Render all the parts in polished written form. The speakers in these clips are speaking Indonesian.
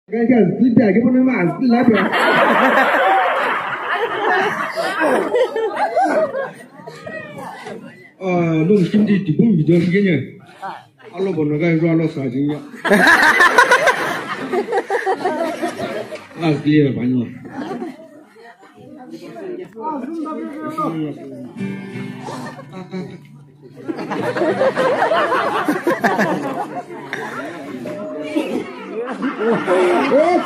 Kan tidak kita pun mas lagi. Nung sini di pun video begini. Kalau bono kan jual sajinya. Asli ya banyak.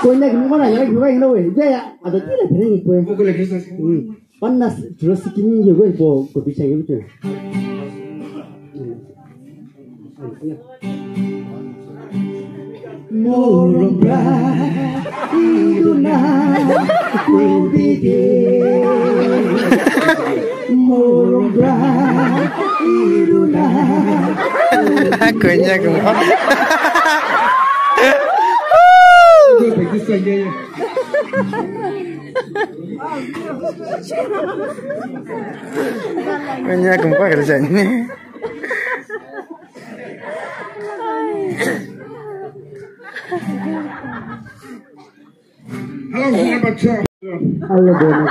Konya gimana ya? Gimana ini weh? Jaya ada tidak berani kowe. Bukan lagi sih. Panas terus kini juga ibu bisa gitu. Murumba iduna kubide Murumba iduna Konya gimana? Itu bagi saja ya. Konya gimana kerjanya? Halo, baca. Halo bono.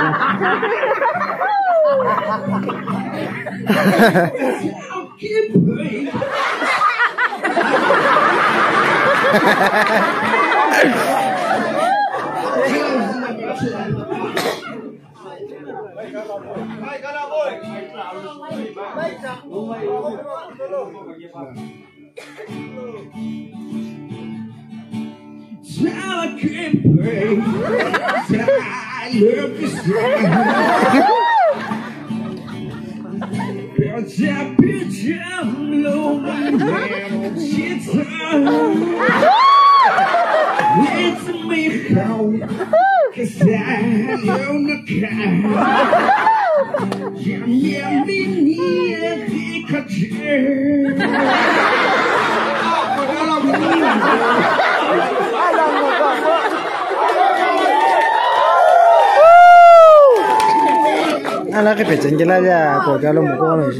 Alah ke pecah jelas ya, kau kalau mau kau ni.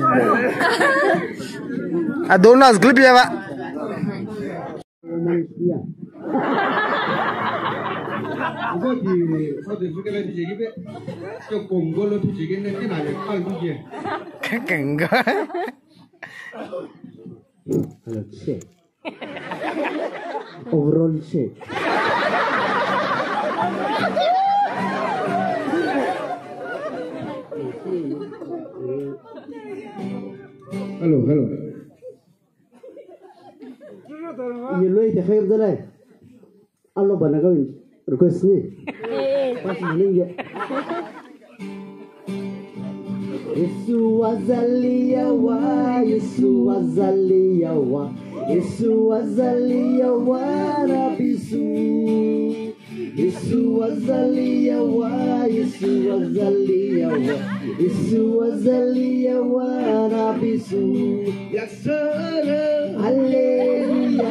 Donas klip ya pak. Aku di satu juga lagi jadi be, cok Kongo lo tuh jadi nanti nanya kau itu je. Enggak. Halo cek. Overall cek. Halo. Ye lo itu khair dalai. Allah bana kawin. Request ni. Pas ni ya. Yesu wazalia wa rabisu. Yesu wazalia wa rabisu. Ya salam. Haleluya.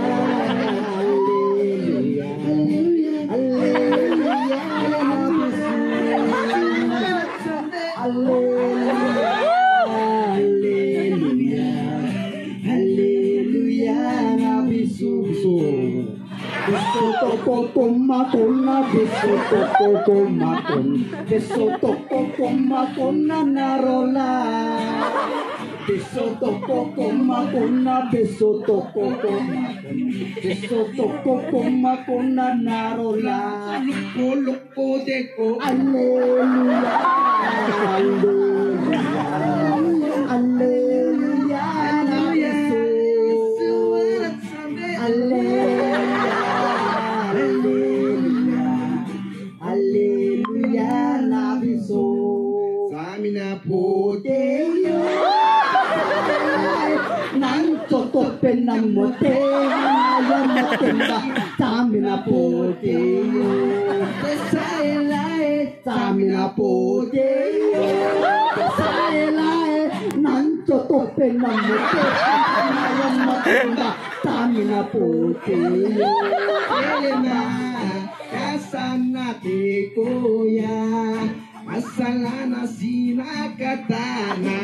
Masalana sina katana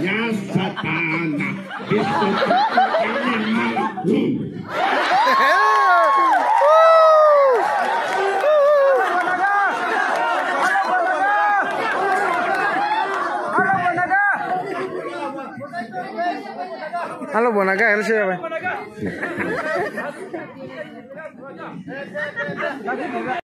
ya satana Kristo Halo bonaga el sih apa?